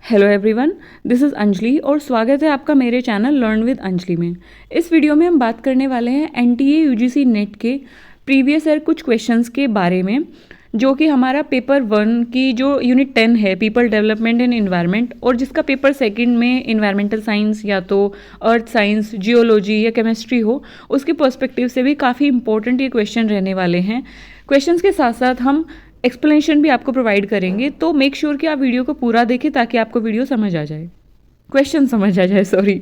Hello everyone, this is Anjali और स्वागत है आपका मेरे चैनल लर्न विद अंजलि में। इस वीडियो में हम बात करने वाले हैं एनटीए यूजीसी नेट के प्रीवियस ईयर कुछ क्वेश्चंस के बारे में, जो कि हमारा पेपर 1 की जो यूनिट 10 है पीपल डेवलपमेंट एंड एनवायरनमेंट, और जिसका पेपर 2 में एनवायरमेंटल साइंस या तो अर्थ साइंस, जियोलॉजी या केमिस्ट्री हो, उसके पर्सपेक्टिव से भी काफ़ी इंपॉर्टेंट ये क्वेश्चन रहने वाले हैं। क्वेश्चंस के साथ साथ हम एक्सप्लेनेशन भी आपको प्रोवाइड करेंगे, तो मेक श्योर कि आप वीडियो को पूरा देखें ताकि आपको वीडियो समझ आ जाए, क्वेश्चन समझ आ जाए, सॉरी।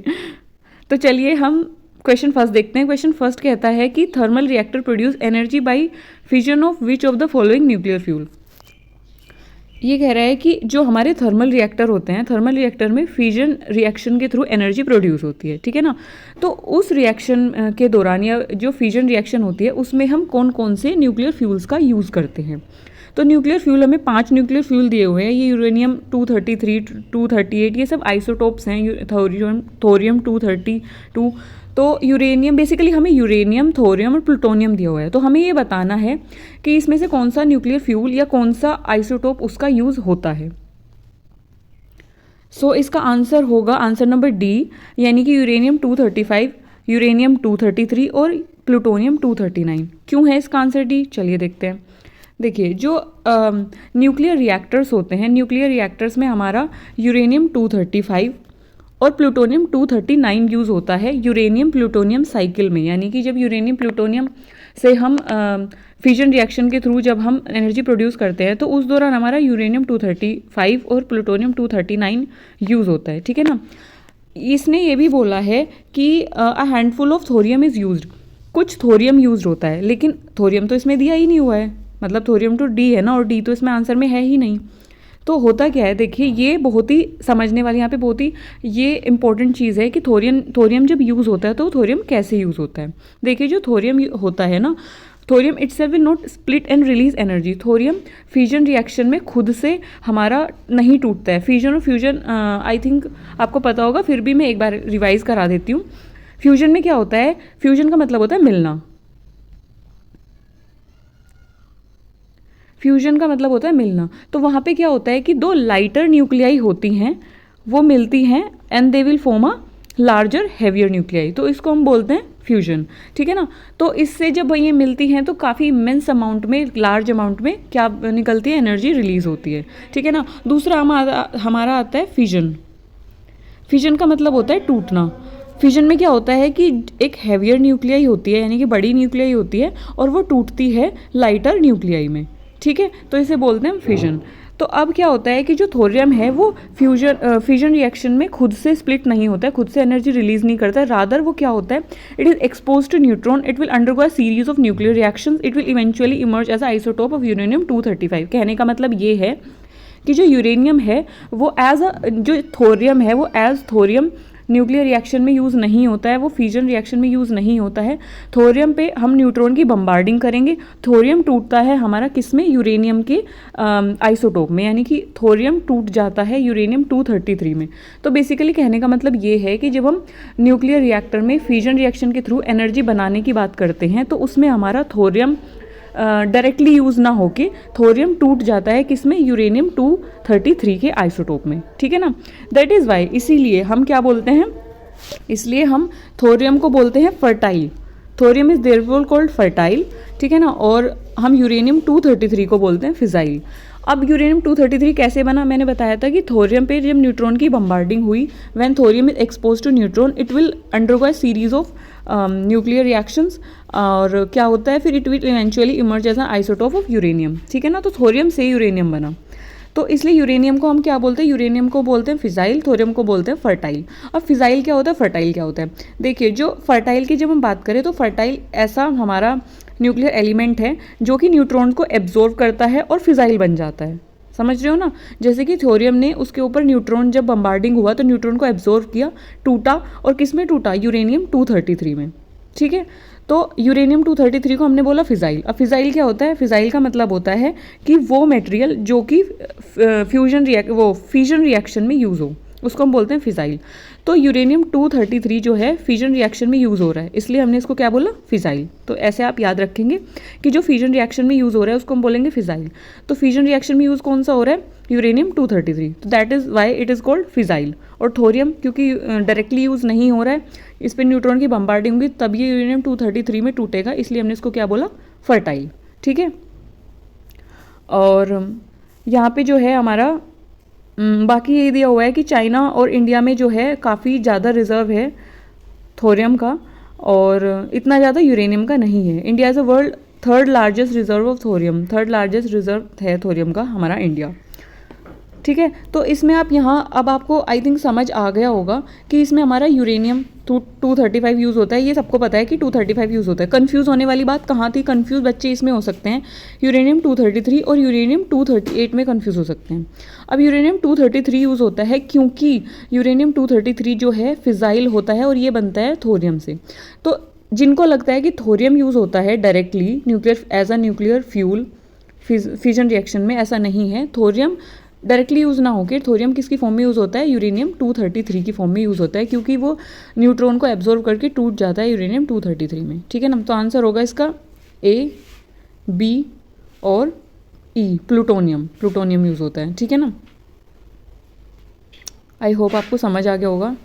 तो चलिए हम क्वेश्चन फर्स्ट देखते हैं। क्वेश्चन फर्स्ट कहता है कि thermal reactor produce energy by fission of which of the following nuclear fuel. ये कह रहा है कि जो हमारे थर्मल रिएक्टर होते हैं, थर्मल रिएक्टर में फिजन रिएक्शन के थ्रू एनर्जी प्रोड्यूस होती है, ठीक है ना। तो उस रिएक्शन के दौरान या जो फिजन रिएक्शन होती है उसमें हम कौन कौन से न्यूक्लियर फ्यूल्स का यूज़ करते हैं। तो न्यूक्लियर फ्यूल हमें 5 न्यूक्लियर फ्यूल दिए हुए हैं। ये यूरेनियम 233, 238, ये सब आइसोटोप्स हैं। थोरियम 232। तो यूरेनियम, बेसिकली हमें यूरेनियम, थोरियम और प्लूटोनियम दिया हुआ है। तो हमें ये बताना है कि इसमें से कौन सा न्यूक्लियर फ्यूल या कौन सा आइसोटोप उसका यूज़ होता है। सो इसका आंसर होगा आंसर नंबर डी, यानी कि यूरेनियम 235, यूरेनियम 233 और प्लूटोनियम 239। क्यों है इसका आंसर डी, चलिए देखते हैं। देखिए, जो न्यूक्लियर रिएक्टर्स होते हैं, न्यूक्लियर रिएक्टर्स में हमारा यूरेनियम 235 और प्लूटोनियम 239 यूज़ होता है यूरेनियम प्लूटोनियम साइकिल में। यानी कि जब यूरेनियम प्लूटोनियम से हम फिजन रिएक्शन के थ्रू जब हम एनर्जी प्रोड्यूस करते हैं, तो उस दौरान हमारा यूरेनियम 235 और प्लूटोनियम 239 यूज़ होता है, ठीक है ना। इसने ये भी बोला है कि a handful of thorium is used, कुछ थोरियम यूज होता है, लेकिन थोरियम तो इसमें दिया ही नहीं हुआ है, मतलब थोरियम तो डी है ना, और डी तो इसमें आंसर में है ही नहीं। तो होता क्या है, देखिए ये बहुत ही समझने वाली यहाँ पे बहुत ही ये इंपॉर्टेंट चीज़ है कि थोरियम जब यूज़ होता है तो थोरियम कैसे यूज़ होता है। देखिए, जो थोरियम होता है ना, thorium itself will not split and release energy. Thorium fusion reaction में खुद से हमारा नहीं टूटता है। फ्यूजन और फ्यूजन आई थिंक आपको पता होगा, फिर भी मैं एक बार रिवाइज करा देती हूँ। फ्यूजन में क्या होता है, फ्यूजन का मतलब होता है मिलना। फ्यूजन का मतलब होता है मिलना। तो वहाँ पे क्या होता है कि दो लाइटर न्यूक्लियाई होती हैं, वो मिलती हैं and they will form a larger heavier nuclei. तो इसको हम बोलते हैं फ्यूजन, ठीक है ना। तो इससे जब ये मिलती हैं तो काफ़ी इमेंस अमाउंट में, लार्ज अमाउंट में क्या निकलती है, एनर्जी रिलीज होती है, ठीक है ना। दूसरा हमारा आता है फिजन। फिजन का मतलब होता है टूटना। फिजन में क्या होता है कि एक हैवियर न्यूक्लियाई होती है, यानी कि बड़ी न्यूक्लियाई होती है, और वो टूटती है लाइटर न्यूक्लियाई में, ठीक है। तो इसे बोलते हैं फिजन। तो अब क्या होता है कि जो थोरियम है वो फ्यूजन रिएक्शन में खुद से स्प्लिट नहीं होता है, खुद से एनर्जी रिलीज नहीं करता है। रादर वो क्या होता है, it is expose to neutron, it will undergo a series of nuclear reactions, it will eventually emerge as isotope of uranium 235। कहने का मतलब ये है कि जो यूरेनियम है वो जो थोरियम है वो एज थोरियम न्यूक्लियर रिएक्शन में यूज़ नहीं होता है, वो फ्यूजन रिएक्शन में यूज़ नहीं होता है। थोरियम पे हम न्यूट्रॉन की बम्बार्डिंग करेंगे, थोरियम टूटता है हमारा किस में, यूरेनियम के आइसोटोप में, यानी कि थोरियम टूट जाता है यूरेनियम 233 में। तो बेसिकली कहने का मतलब ये है कि जब हम न्यूक्लियर रिएक्टर में फ्यूजन रिएक्शन के थ्रू एनर्जी बनाने की बात करते हैं, तो उसमें हमारा थोरियम डायरेक्टली यूज़ ना होके थोरियम टूट जाता है किसमें, यूरेनियम 233 के आइसोटोप में, ठीक है ना। दैट इज़ वाई, इसीलिए हम क्या बोलते हैं, इसलिए हम थोरियम को बोलते हैं fertile. Thorium is therefore called fertile, ठीक है ना। और हम यूरेनियम 233 को बोलते हैं फिजाइल। अब यूरेनियम 233 कैसे बना, मैंने बताया था कि थोरियम पे जब न्यूट्रॉन की बम्बार्डिंग हुई, when thorium is expose to neutron, it will undergo a series of nuclear reactions, और क्या होता है फिर, it will eventually emerge as an isotope of uranium, ठीक है ना। तो थोरियम से यूरेनियम बना, तो इसलिए यूरेनियम को हम क्या बोलते हैं, यूरेनियम को बोलते हैं फिजाइल, थोरियम को बोलते हैं फर्टाइल। अब फिजाइल क्या होता है, फर्टाइल क्या होता है। देखिए, जो फर्टाइल की जब हम बात करें तो फर्टाइल ऐसा हमारा न्यूक्लियर एलिमेंट है जो कि न्यूट्रॉन को एब्जॉर्व करता है और फिजाइल बन जाता है, समझ रहे हो ना। जैसे कि थोरियम ने उसके ऊपर न्यूट्रॉन जब बम्बार्डिंग हुआ तो न्यूट्रॉन को एब्जॉर्व किया, टूटा, और किस में टूटा, यूरेनियम 233 में, ठीक है। तो यूरेनियम 233 को हमने बोला फिजाइल। अब फिजाइल क्या होता है, फिजाइल का मतलब होता है कि वो मटेरियल जो कि फ्यूजन फिजन रिएक्शन में यूज़ हो, उसको हम बोलते हैं फिजाइल। तो यूरेनियम 233 जो है फिजन रिएक्शन में यूज़ हो रहा है, इसलिए हमने इसको क्या बोला, फिजाइल। तो ऐसे आप याद रखेंगे कि जो फिजन रिएक्शन में यूज़ हो रहा है उसको हम बोलेंगे फिजाइल। तो फिजन रिएक्शन में यूज़ कौन सा हो रहा है, यूरेनियम 233, तो that is why it is called fissile. और थोरियम क्योंकि डायरेक्टली यूज़ नहीं हो रहा है, इस पर न्यूट्रॉन की बम्बार्डिंग होगी तब ये यूरेनियम 233 में टूटेगा, इसलिए हमने इसको क्या बोला, फर्टाइल। ठीक है। और यहाँ पे जो है हमारा बाकी ये दिया हुआ है कि चाइना और इंडिया में जो है काफ़ी ज़्यादा रिजर्व है थोरियम का, और इतना ज़्यादा यूरेनियम का नहीं है। India is a world third largest reserve of thorium, third largest reserve है थोरियम का हमारा इंडिया। ठीक है। तो इसमें आप यहाँ अब आपको आई थिंक समझ आ गया होगा कि इसमें हमारा यूरेनियम 235 यूज़ होता है, ये सबको पता है कि 235 यूज़ होता है। कंफ्यूज होने वाली बात कहाँ थी, कंफ्यूज बच्चे इसमें हो सकते हैं, यूरेनियम 233 और यूरेनियम 238 में कंफ्यूज हो सकते हैं। अब यूरेनियम 233 यूज़ होता है क्योंकि यूरेनियम 233 जो है फिजाइल होता है और ये बनता है थोरियम से। तो जिनको लगता है कि थोरियम यूज़ होता है directly nuclear as a nuclear fuel fission reaction में, ऐसा नहीं है। थोरियम डायरेक्टली यूज़ ना होकर थोरियम किसकी फॉर्म में यूज़ होता है, यूरेनियम 233 की फॉर्म में यूज़ होता है, क्योंकि वो न्यूट्रॉन को एब्जॉर्व करके टूट जाता है यूरेनियम 233 में। ठीक है ना। तो आंसर होगा इसका ए, बी और ई, प्लूटोनियम, प्लूटोनियम यूज़ होता है। ठीक है ना। आई होप आपको समझ आ गया होगा।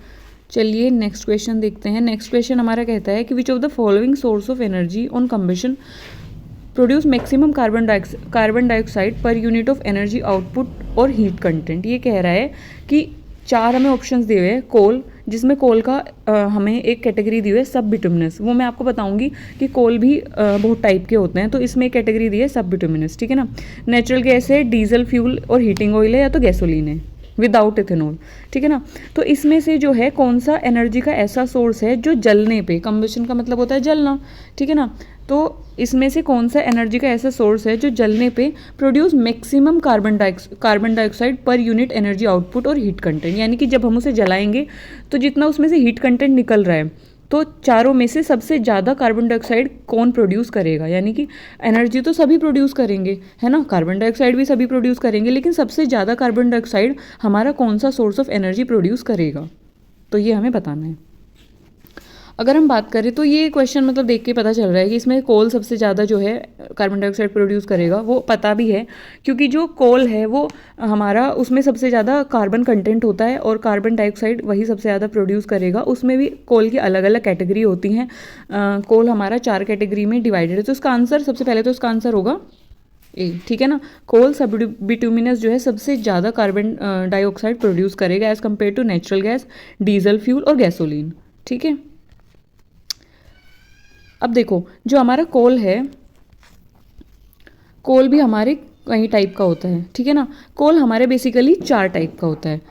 चलिए नेक्स्ट क्वेश्चन देखते हैं। नेक्स्ट क्वेश्चन हमारा कहता है कि which of the following source of energy on combustion produce maximum carbon dioxide per unit of energy output और हीट कंटेंट। ये कह रहा है कि 4 हमें ऑप्शंस दिए हुए हैं। कोल, जिसमें कोल का हमें एक कैटेगरी दी हुई है सब बिटुमिनस, वो मैं आपको बताऊंगी कि कोल भी बहुत टाइप के होते हैं, तो इसमें एक कैटेगरी दी है सब बिटुमिनस। ठीक है ना। नेचुरल गैस है, डीजल फ्यूल और हीटिंग ऑयल है, या तो गैसोलीन है विदाउट इथेनॉल। ठीक है ना। तो इसमें से जो है कौन सा एनर्जी का ऐसा सोर्स है जो जलने पे, कंबशन का मतलब होता है जलना, ठीक है ना, तो इसमें से कौन सा एनर्जी का ऐसा सोर्स है जो जलने पे produce maximum carbon dioxide per unit energy output और हीट कंटेंट, यानी कि जब हम उसे जलाएंगे तो जितना उसमें से हीट कंटेंट निकल रहा है, तो चारों में से सबसे ज़्यादा कार्बन डाइऑक्साइड कौन प्रोड्यूस करेगा, यानी कि एनर्जी तो सभी प्रोड्यूस करेंगे, है ना, कार्बन डाइऑक्साइड भी सभी प्रोड्यूस करेंगे, लेकिन सबसे ज़्यादा कार्बन डाइऑक्साइड हमारा कौन सा सोर्स ऑफ एनर्जी प्रोड्यूस करेगा, तो ये हमें बताना है। अगर हम बात करें तो ये क्वेश्चन मतलब देख के पता चल रहा है कि इसमें कोल सबसे ज़्यादा जो है कार्बन डाइऑक्साइड प्रोड्यूस करेगा, वो पता भी है क्योंकि जो कोल है वो हमारा उसमें सबसे ज़्यादा कार्बन कंटेंट होता है और कार्बन डाइऑक्साइड वही सबसे ज़्यादा प्रोड्यूस करेगा। उसमें भी कोल की अलग अलग कैटेगरी होती हैं। कोल हमारा 4 कैटेगरी में डिवाइडेड है, तो इसका आंसर सबसे पहले तो इसका आंसर होगा ए। ठीक है ना। कोल सब बिटुमिनस जो है सबसे ज़्यादा कार्बन डाइऑक्साइड प्रोड्यूस करेगा as compare to natural gas, diesel fuel और गैसोलीन। ठीक है। अब देखो जो हमारा कोल है, कोल भी हमारे कई टाइप का होता है। ठीक है ना। कोल हमारे बेसिकली 4 टाइप का होता है,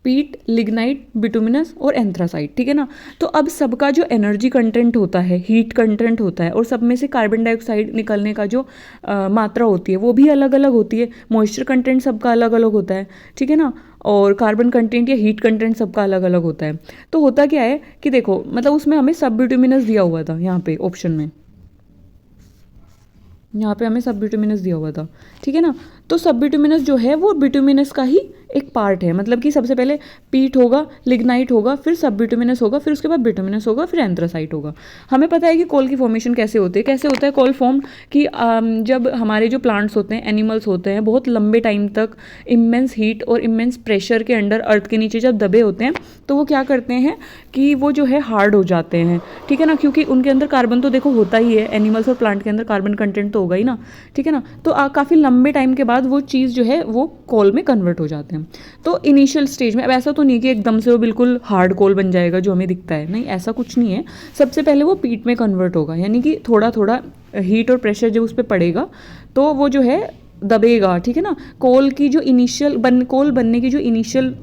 पीट, लिग्नाइट, बिटुमिनस और एंथ्रासाइट। ठीक है ना। तो अब सबका जो एनर्जी कंटेंट होता है, हीट कंटेंट होता है, और सब में से कार्बन डाइऑक्साइड निकलने का जो मात्रा होती है वो भी अलग अलग होती है। मॉइस्चर कंटेंट सबका अलग अलग होता है। ठीक है ना। और कार्बन कंटेंट या हीट कंटेंट सबका अलग अलग होता है। तो होता क्या है कि देखो मतलब उसमें हमें सब बिटुमिनस दिया हुआ था, यहाँ पे ऑप्शन में, यहाँ पे हमें सब बिटुमिनस दिया हुआ था। ठीक है ना। तो सब बिटुमिनस जो है वो बिटुमिनस का ही एक पार्ट है, मतलब कि सबसे पहले पीट होगा, लिग्नाइट होगा, फिर सब बिटुमिनस होगा, फिर उसके बाद बिटुमिनस होगा, फिर एंथ्रासाइट होगा। हमें पता है कि कोल की फॉर्मेशन कैसे होती है, कैसे होता है कोल फॉर्म कि जब हमारे जो प्लांट्स होते हैं, एनिमल्स होते हैं, बहुत लंबे टाइम तक इमेंस हीट और इमेंस प्रेशर के अंडर अर्थ के नीचे जब दबे होते हैं तो वो क्या करते हैं कि वो जो है हार्ड हो जाते हैं। ठीक है ना। क्योंकि उनके अंदर कार्बन तो देखो होता ही है, एनिमल्स और प्लांट के अंदर कार्बन कंटेंट तो होगा ही ना। ठीक है ना। तो काफ़ी लंबे टाइम के बाद वो चीज़ जो है वो कोल में कन्वर्ट हो जाते हैं। तो इनिशियल स्टेज में अब ऐसा तो नहीं कि एकदम से वो बिल्कुल हार्ड कोल बन जाएगा जो हमें दिखता है, नहीं, ऐसा कुछ नहीं है। सबसे पहले वो पीट में कन्वर्ट होगा, यानी कि थोड़ा थोड़ा हीट और प्रेशर जब उस पर पड़ेगा तो वो जो है दबेगा। ठीक है ना। कोल की जो कोल बनने की जो इनिशियल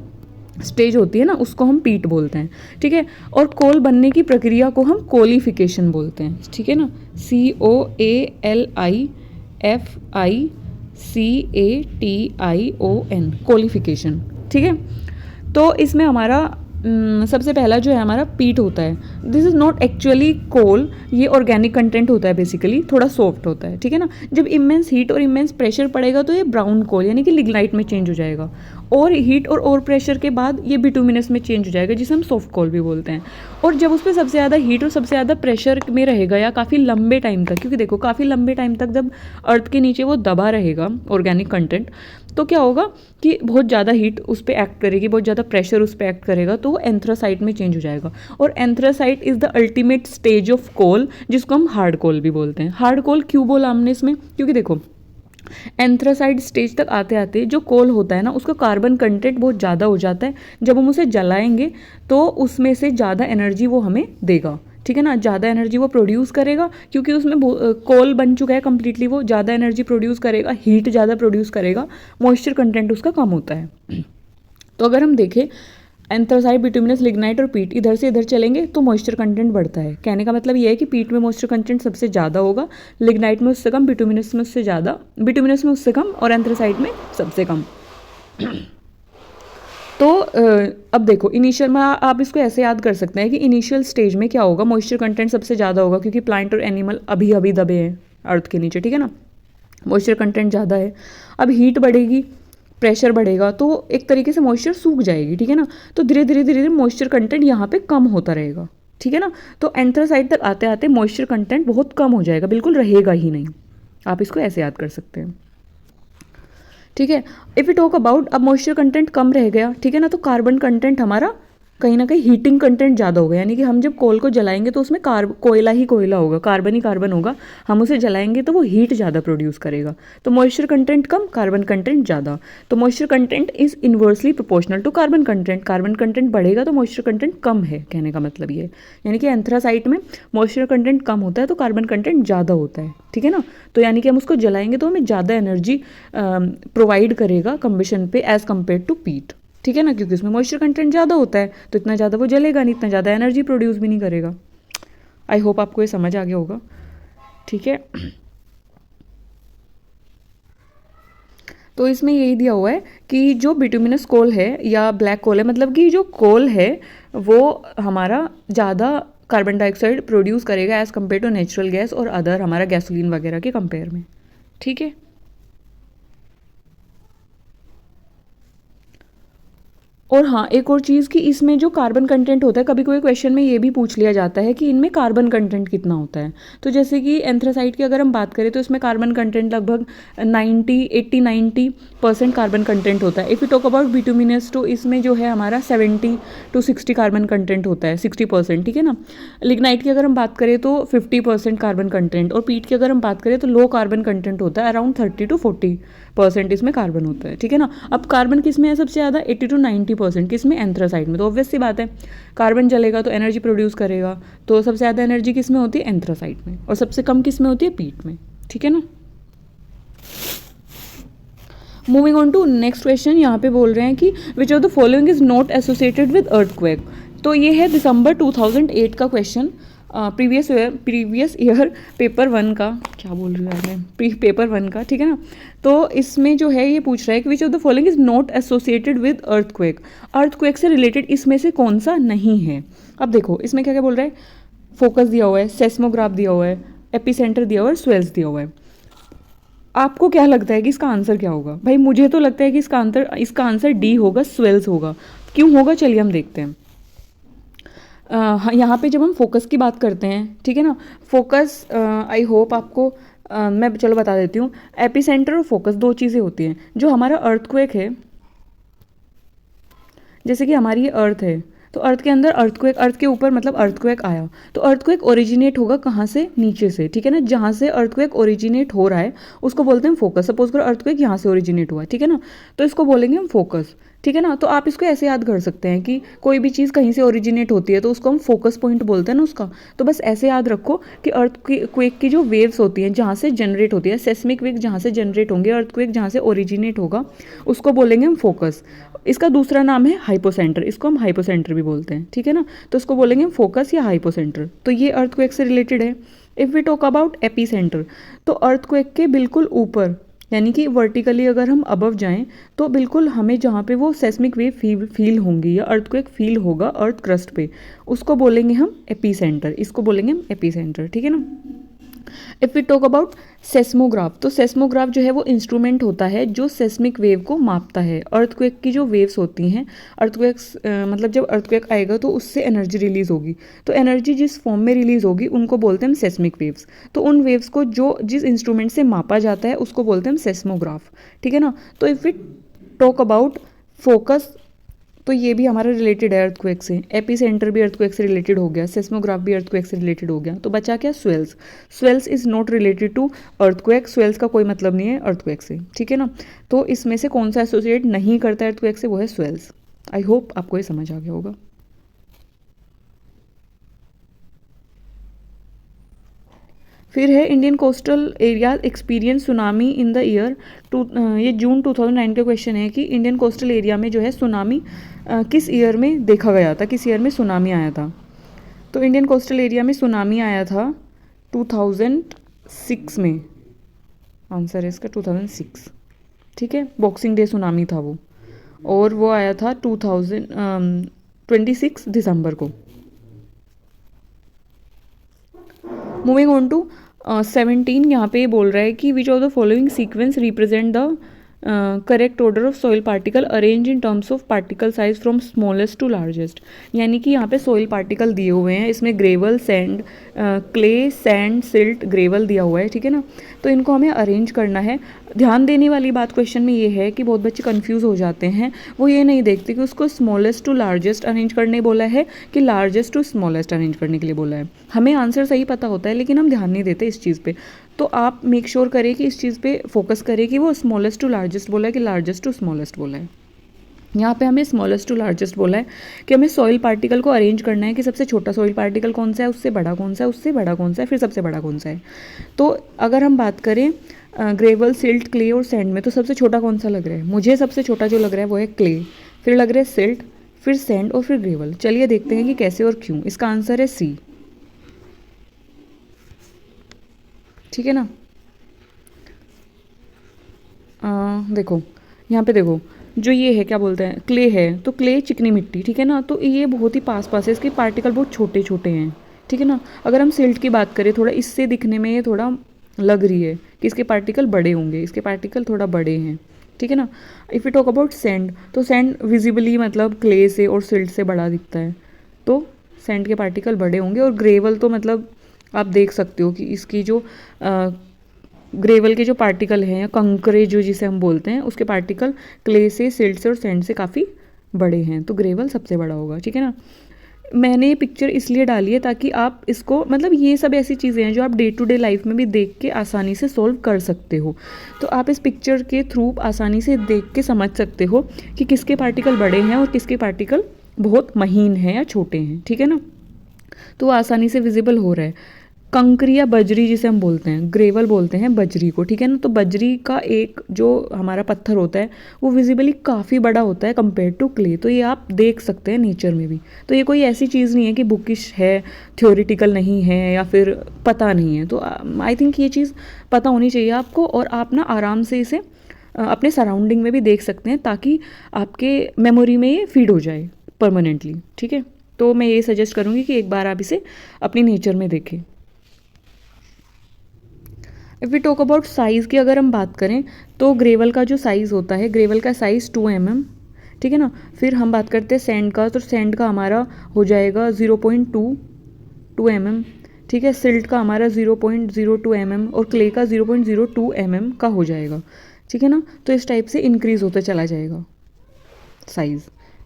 स्टेज होती है ना उसको हम पीट बोलते हैं। ठीक है। और कोल बनने की प्रक्रिया को हम कोलिफिकेशन बोलते हैं। ठीक है ना। COALIFICATION, कोलिफिकेशन। ठीक है। तो इसमें हमारा सबसे पहला जो है हमारा पीट होता है। दिस इज़ नॉट एक्चुअली कोल, ये ऑर्गेनिक कंटेंट होता है, बेसिकली थोड़ा सॉफ्ट होता है। ठीक है ना। जब इमेंस हीट और इमेंस प्रेशर पड़ेगा तो ये ब्राउन कोल यानी कि लिग्नाइट में चेंज हो जाएगा। और हीट और प्रेशर के बाद ये बिटुमिनस में चेंज हो जाएगा, जिसे हम सॉफ्ट कोल भी बोलते हैं। और जब उस पर सबसे ज़्यादा हीट और सबसे ज़्यादा प्रेशर में रहेगा या काफ़ी लंबे टाइम तक, क्योंकि देखो काफ़ी लंबे टाइम तक जब अर्थ के नीचे वो दबा रहेगा ऑर्गेनिक कंटेंट, तो क्या होगा कि बहुत ज़्यादा हीट उस पर एक्ट करेगी, बहुत ज़्यादा प्रेशर उस पर एक्ट करेगा, तो वो एंथ्रासाइट में चेंज हो जाएगा। और anthracite is the ultimate stage of coal, जिसको हम हार्ड कोल भी बोलते हैं। हार्ड कोल क्यों बोला हमने इसमें, क्योंकि देखो एंथ्रासाइड स्टेज तक आते आते जो कोल होता है ना, उसका कार्बन कंटेंट बहुत ज़्यादा हो जाता है। जब हम उसे जलाएंगे तो उसमें से ज़्यादा एनर्जी वो हमें देगा, ठीक है ना, ज़्यादा एनर्जी वो प्रोड्यूस करेगा, क्योंकि उसमें कोल बन चुका है कम्प्लीटली, वो ज़्यादा एनर्जी प्रोड्यूस करेगा, हीट ज़्यादा प्रोड्यूस करेगा, मॉइस्चर कंटेंट उसका कम होता है। तो अगर हम देखें एंथ्रासाइट, बिटुमिनस, लिग्नाइट और पीट इधर से इधर चलेंगे तो मॉइस्चर कंटेंट बढ़ता है। कहने का मतलब ये है कि पीट में मॉइस्चर कंटेंट सबसे ज़्यादा होगा, लिग्नाइट में उससे कम, बिटुमिनस में उससे ज़्यादा, बिटुमिनस में उससे कम और एंथ्रासाइट में सबसे कम। तो अब देखो इनिशियल में आप इसको ऐसे याद कर सकते हैं कि इनिशियल स्टेज में क्या होगा, मॉइस्चर कंटेंट सबसे ज़्यादा होगा, क्योंकि प्लांट और एनिमल अभी अभी दबे हैं अर्थ के नीचे, ठीक है ना, मॉइस्चर कंटेंट ज़्यादा है। अब हीट बढ़ेगी, प्रेशर बढ़ेगा, तो एक तरीके से मॉइस्चर सूख जाएगी, ठीक है ना, तो धीरे धीरे धीरे धीरे मॉइस्चर कंटेंट यहाँ पे कम होता रहेगा, ठीक है ना। तो एंथ्रासाइट तक आते आते मॉइस्चर कंटेंट बहुत कम हो जाएगा, बिल्कुल रहेगा ही नहीं। आप इसको ऐसे याद कर सकते हैं, ठीक है। इफ़ यू टॉक अबाउट, अब मॉइस्चर कंटेंट कम रह गया, ठीक है ना, तो कार्बन कंटेंट हमारा कहीं ना कहीं हीटिंग कंटेंट ज़्यादा होगा, यानी कि हम जब कोल को जलाएंगे तो उसमें कोयला ही कोयला होगा, कार्बन ही कार्बन होगा, हम उसे जलाएंगे तो वो हीट ज़्यादा प्रोड्यूस करेगा। तो मॉइस्चर कंटेंट कम, कार्बन कंटेंट ज़्यादा, तो moisture content is inversely proportional to carbon content. Carbon content बढ़ेगा तो मॉइस्चर कंटेंट कम है, कहने का मतलब ये है। यानी कि एंथ्रासाइट में मॉइस्चर कंटेंट कम होता है तो कार्बन कंटेंट ज़्यादा होता है, ठीक है ना। तो यानी कि हम उसको जलाएंगे तो हमें ज़्यादा एनर्जी प्रोवाइड करेगा कम्बशन पे एज़ कम्पेयर टू पीट, ठीक है ना, क्योंकि उसमें मॉइस्चर कंटेंट ज़्यादा होता है, तो इतना ज़्यादा वो जलेगा नहीं, इतना ज़्यादा एनर्जी प्रोड्यूस भी नहीं करेगा। आई होप आपको ये समझ आ गया होगा, ठीक है। तो इसमें यही दिया हुआ है कि जो बिटुमिनस कोल है या ब्लैक कोल है, मतलब कि जो कोल है वो हमारा ज़्यादा कार्बन डाइऑक्साइड प्रोड्यूस करेगा as compare to natural gas और अदर हमारा गैसोलीन वगैरह के कंपेयर में, ठीक है। और हाँ, एक और चीज़ कि इसमें जो कार्बन कंटेंट होता है, कभी कोई क्वेश्चन में ये भी पूछ लिया जाता है कि इनमें कार्बन कंटेंट कितना होता है। तो जैसे कि एंथ्रासाइट की अगर हम बात करें तो इसमें कार्बन कंटेंट लगभग 80-90% कार्बन कंटेंट होता है। If you talk about bituminous, तो इसमें जो है हमारा 70-60 कार्बन कंटेंट होता है, 60%, ठीक है ना। लिग्नाइट की अगर हम बात करें तो 50% कार्बन कंटेंट, और पीट की अगर हम बात करें तो लो कार्बन कंटेंट होता है, अराउंड 30-40% इसमें कार्बन होता है, ठीक है ना। अब कार्बन किस में है सबसे ज़्यादा, 80-90% किस में, एंथ्रासाइट में। तो ऑब्वियस सी बात है, कार्बन जलेगा तो एनर्जी प्रोड्यूस करेगा, तो सबसे ज़्यादा एनर्जी किस में होती है, एंथ्रासाइट में, और सबसे कम किस में होती है, पीट में, ठीक है ना। Moving on to next question, यहाँ पे बोल रहे हैं कि which of the following is not associated with earthquake. तो ये है दिसंबर 2008 का क्वेश्चन, प्रीवियस ईयर पेपर 1 का, क्या बोल रही हूँ मैं, पेपर 1 का, ठीक है ना। तो इसमें जो है ये पूछ रहा है कि which of the following is not associated with earthquake. Earthquake से रिलेटेड इसमें से कौन सा नहीं है। अब देखो इसमें क्या क्या बोल रहा है, फोकस दिया हुआ है, सेस्मोग्राफ दिया हुआ है, एपिसेंटर दिया हुआ है, स्वेल्स दिया हुआ है। आपको क्या लगता है कि इसका आंसर क्या होगा। भाई मुझे तो लगता है कि इसका आंसर डी होगा, स्वेल्स होगा। क्यों होगा, चलिए हम देखते हैं। यहाँ पे जब हम फोकस की बात करते हैं, ठीक है ना, फोकस आई होप आपको मैं चलो बता देती हूँ। एपिसेंटर और फोकस दो चीज़ें होती हैं। जो हमारा अर्थक्वेक है, जैसे कि हमारी ये अर्थ है, तो अर्थ के अंदर अर्थक्वेक, अर्थ के ऊपर मतलब अर्थक्वेक आया, तो अर्थक्वेक ओरिजिनेट होगा कहाँ से, नीचे से, ठीक है ना। जहाँ से अर्थक्वेक ओरिजिनेट हो रहा है उसको बोलते हैं फोकस। सपोज करो अर्थक्वेक यहाँ से ओरिजिनेट हुआ है, ठीक है ना, तो इसको बोलेंगे हम फोकस, ठीक है ना। तो आप इसको ऐसे याद कर सकते हैं कि कोई भी चीज़ कहीं से ओरिजिनेट होती है तो उसको हम फोकस पॉइंट बोलते हैं ना उसका। तो बस ऐसे याद रखो कि अर्थक्वेक की जो वेव्स होती हैं जहाँ से जनरेट होती है, सेस्मिक वेव जहाँ से जनरेट होंगे, अर्थक्वेक जहाँ से ओरिजिनेट होगा, उसको बोलेंगे हम फोकस। इसका दूसरा नाम है हाइपोसेंटर, इसको हम हाइपोसेंटर भी बोलते हैं, ठीक है ना। तो इसको बोलेंगे हम फोकस या हाइपोसेंटर। तो ये अर्थक्वेक से रिलेटेड है। If we talk about epicentre, तो अर्थक्वेक के बिल्कुल ऊपर, यानी कि वर्टिकली अगर हम अबव जाएं तो बिल्कुल हमें जहाँ पे वो सेस्मिक वेव फील होंगी या अर्थक्वेक फील होगा अर्थ क्रस्ट पे, उसको बोलेंगे हम एपीसेंटर, इसको बोलेंगे हम एपीसेंटर, ठीक है ना। If we talk about seismograph, तो सेस्मोग्राफ जो है वो इंस्ट्रूमेंट होता है जो सेस्मिक वेव को मापता है। अर्थक्वेक की जो वेव्स होती हैं, अर्थक्वेक्स मतलब जब अर्थक्वेक आएगा तो उससे एनर्जी रिलीज होगी, तो एनर्जी जिस फॉर्म में रिलीज होगी उनको बोलते हैं हम सेस्मिक वेव्स। तो उन वेव्स को जो जिस इंस्ट्रूमेंट से मापा जाता है उसको बोलते हैं हम सेस्मोग्राफ, ठीक है ना। तो if we talk about focus, तो ये भी हमारा रिलेटेड है अर्थक्वेक से। एपी सेंटर भी अर्थक्वेक से रिलेटेड हो गया, सेस्मोग्राफ भी अर्थक्वेक से रिलेटेड हो गया। तो बचा क्या, swells. Swells is not related to earthquake, swells का कोई मतलब नहीं है अर्थक्वेक से, ठीक है ना। तो इसमें से कौन सा एसोसिएट नहीं करता है अर्थक्वेक से, वो है स्वेल्स। आई होप आपको ये समझ आ गया होगा। फिर है Indian coastal area experience tsunami in the year ये जून 2009 का क्वेश्चन है कि इंडियन कोस्टल एरिया में जो है सुनामी किस ईयर में देखा गया था, किस ईयर में सुनामी आया था। तो इंडियन कोस्टल एरिया में सुनामी आया था 2006 में, आंसर है इसका 2006, ठीक है। बॉक्सिंग डे सुनामी था वो, और वो आया था 26 दिसंबर को। मूविंग ऑन टू 17, यहाँ पे बोल रहा है कि which of the following sequence represent the correct order of soil particle arrange in terms of particle size from smallest to largest. यानी कि यहाँ पे सॉइल पार्टिकल दिए हुए हैं, इसमें gravel, sand, clay, sand, silt, gravel दिया हुआ है, ठीक है ना। तो इनको हमें अरेंज करना है। ध्यान देने वाली बात क्वेश्चन में ये है कि बहुत बच्चे कंफ्यूज हो जाते हैं, वो ये नहीं देखते कि उसको स्मॉलेस्ट टू लार्जेस्ट अरेंज करने बोला है कि लार्जेस्ट टू स्मॉलेस्ट अरेंज करने के लिए बोला है। हमें आंसर सही पता होता है लेकिन हम ध्यान नहीं देते इस चीज़ पे। तो आप मेक श्योर करें कि इस चीज़ पे फोकस करें कि वो स्मॉलेस्ट टू लार्जेस्ट बोला है कि लार्जेस्ट टू स्मॉलेस्ट बोला है। यहाँ पे हमें स्मॉलेस्ट टू लार्जेस्ट बोला है कि हमें सॉइल पार्टिकल को अरेंज करना है कि सबसे छोटा सॉइल पार्टिकल कौन सा है, उससे बड़ा कौन सा है, उससे बड़ा कौन सा है, फिर सबसे बड़ा कौन सा है। तो अगर हम बात करें ग्रेवल, सिल्ट, क्ले और सैंड में, तो सबसे छोटा कौन सा लग रहा है, मुझे सबसे छोटा जो लग रहा है वो है क्ले, फिर लग रहा है सिल्ट, फिर सैंड और फिर ग्रेवल। चलिए देखते हैं कि कैसे और क्यों। इसका आंसर है सी, ठीक है ना। देखो यहाँ पे देखो, जो ये है क्या बोलते हैं, क्ले है, तो क्ले चिकनी मिट्टी, ठीक है ना। तो ये बहुत ही पास पास है, इसके पार्टिकल बहुत छोटे छोटे हैं, ठीक है ना। अगर हम सिल्ट की बात करें, थोड़ा इससे दिखने में ये थोड़ा लग रही है कि इसके पार्टिकल बड़े होंगे, इसके पार्टिकल थोड़ा बड़े हैं, ठीक है ना। If you talk about sand, तो सैंड विजिबली मतलब क्ले से और सिल्ट से बड़ा दिखता है, तो सैंड के पार्टिकल बड़े होंगे। और ग्रेवल तो मतलब आप देख सकते हो कि इसकी जो ग्रेवल के जो पार्टिकल हैं या कंकरे जो जिसे हम बोलते हैं, उसके पार्टिकल क्ले से, सिल्ट से और सैंड से काफ़ी बड़े हैं, तो ग्रेवल सबसे बड़ा होगा, ठीक है ना। मैंने ये पिक्चर इसलिए डाली है ताकि आप इसको, मतलब ये सब ऐसी चीज़ें हैं जो आप डे टू डे लाइफ में भी देख के आसानी से सॉल्व कर सकते हो। तो आप इस पिक्चर के थ्रू आसानी से देख के समझ सकते हो कि किसके पार्टिकल बड़े हैं और किसके पार्टिकल बहुत महीन हैं या छोटे हैं, ठीक है ना। तो आसानी से विजिबल हो रहा है। कंकरी या बजरी जिसे हम बोलते हैं, ग्रेवल बोलते हैं बजरी को, ठीक है ना। तो बजरी का एक जो हमारा पत्थर होता है वो विजिबली काफ़ी बड़ा होता है कंपेयर टू क्ले, तो ये आप देख सकते हैं नेचर में भी। तो ये कोई ऐसी चीज़ नहीं है कि बुकिश है, थ्योरेटिकल नहीं है या फिर पता नहीं है। तो आई थिंक ये चीज़ पता होनी चाहिए आपको, और आप ना आराम से इसे अपने सराउंडिंग में भी देख सकते हैं ताकि आपके मेमोरी में ये फीड हो जाए परमानेंटली, ठीक है। तो मैं ये सजेस्ट करूँगी कि एक बार आप इसे अपनी नेचर में देखें। If we talk about size की अगर हम बात करें, तो ग्रेवल का जो साइज़ होता है, ग्रेवल का साइज़ 2 mm, ठीक है ना। फिर हम बात करते हैं सैंड का, तो सैंड का हमारा हो जाएगा 0.2 mm, ठीक है। सिल्ट का हमारा 0.02 mm और क्ले का 0.02 mm का हो जाएगा, ठीक है ना। तो इस टाइप से इंक्रीज़ होता चला जाएगा size.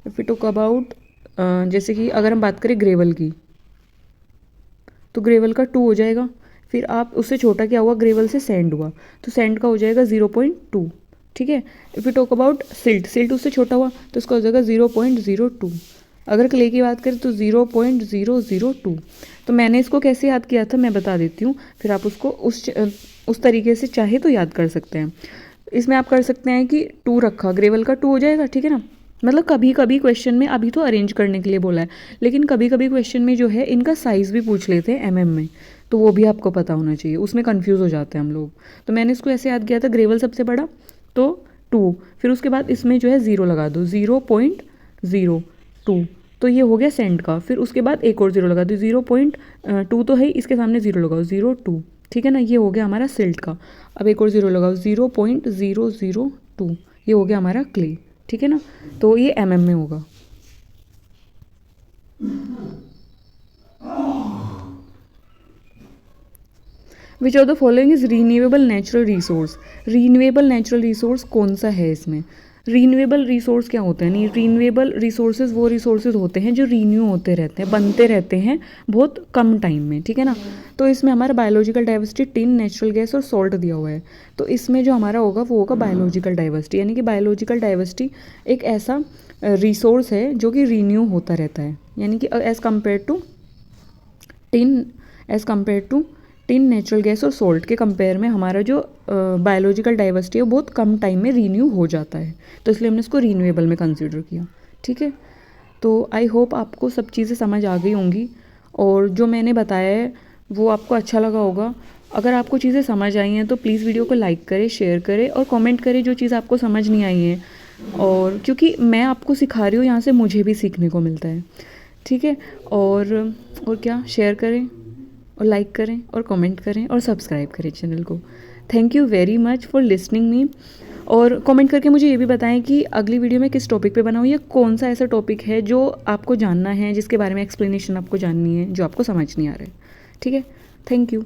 If we talk about जैसे कि अगर हम बात करें ग्रेवल की, तो ग्रेवल का 2 हो जाएगा। फिर आप उससे छोटा क्या हुआ, ग्रेवल से सैंड हुआ, तो सैंड का हो जाएगा 0.2, ठीक है। If you talk about silt, silt उससे छोटा हुआ तो उसका हो जाएगा 0.02। अगर क्ले की बात करें तो 0.002। तो मैंने इसको कैसे याद किया था मैं बता देती हूँ, फिर आप उसको उस तरीके से चाहे तो याद कर सकते हैं। इसमें आप कर सकते हैं कि 2 रखा, ग्रेवल का 2 हो जाएगा, ठीक है ना। मतलब कभी कभी क्वेश्चन में, अभी तो अरेंज करने के लिए बोला है, लेकिन कभी कभी क्वेश्चन में जो है इनका साइज़ भी पूछ लेते हैं mm में, तो वो भी आपको पता होना चाहिए, उसमें कंफ्यूज हो जाते हैं हम लोग। तो मैंने इसको ऐसे याद किया था, ग्रेवल सबसे बड़ा तो 2, फिर उसके बाद इसमें जो है 0 लगा दो, 0.02, तो ये हो गया सैंड का। फिर उसके बाद एक और 0 लगा दो, 0.2 तो है, इसके सामने 0 लगाओ, 0.2, ठीक है ना, ये हो गया हमारा सिल्ट का। अब एक और ज़ीरो लगाओ, 0.002, ये हो गया हमारा क्ले। ठीक है ना, तो ये mm में होगा। विच of the following is renewable natural resource. Renewable natural resource कौन सा है इसमें? रीन्यूएबल रिसोर्स क्या होते हैं? नहीं, रीन्यूएबल रिसोर्सेज वो रिसोर्सेज होते हैं जो रीन्यू होते रहते हैं, बनते रहते हैं बहुत कम टाइम में। ठीक है ना, तो इसमें हमारा biological diversity, tin, natural gas और सॉल्ट दिया हुआ है। तो इसमें जो हमारा होगा वो होगा बायोलॉजिकल डाइवर्सिटी, यानी कि बायोलॉजिकल डाइवर्सिटी एक ऐसा रिसोर्स है जो कि रीन्यू होता रहता है, यानी कि as compare to tin, natural gas और सॉल्ट के कंपेयर में हमारा जो बायोलॉजिकल डाइवर्सिटी है वो बहुत कम टाइम में रीन्यू हो जाता है, तो इसलिए हमने इसको रीन्यूएबल में कंसीडर किया। ठीक है, तो आई होप आपको सब चीज़ें समझ आ गई होंगी और जो मैंने बताया है वो आपको अच्छा लगा होगा। अगर आपको चीज़ें समझ आई हैं तो प्लीज़ वीडियो को लाइक करें, शेयर करें और कमेंट करें जो चीज़ आपको समझ नहीं आई है, और क्योंकि मैं आपको सिखा रही हूँ यहाँ से मुझे भी सीखने को मिलता है। ठीक है, और क्या, शेयर करें और लाइक करें और कमेंट करें और सब्सक्राइब करें चैनल को। Thank you very much for listening me, और कमेंट करके मुझे ये भी बताएं कि अगली वीडियो में किस टॉपिक पे बनाऊँ या कौन सा ऐसा टॉपिक है जो आपको जानना है, जिसके बारे में एक्सप्लेनेशन आपको जाननी है, जो आपको समझ नहीं आ रहा है। ठीक है, थैंक यू।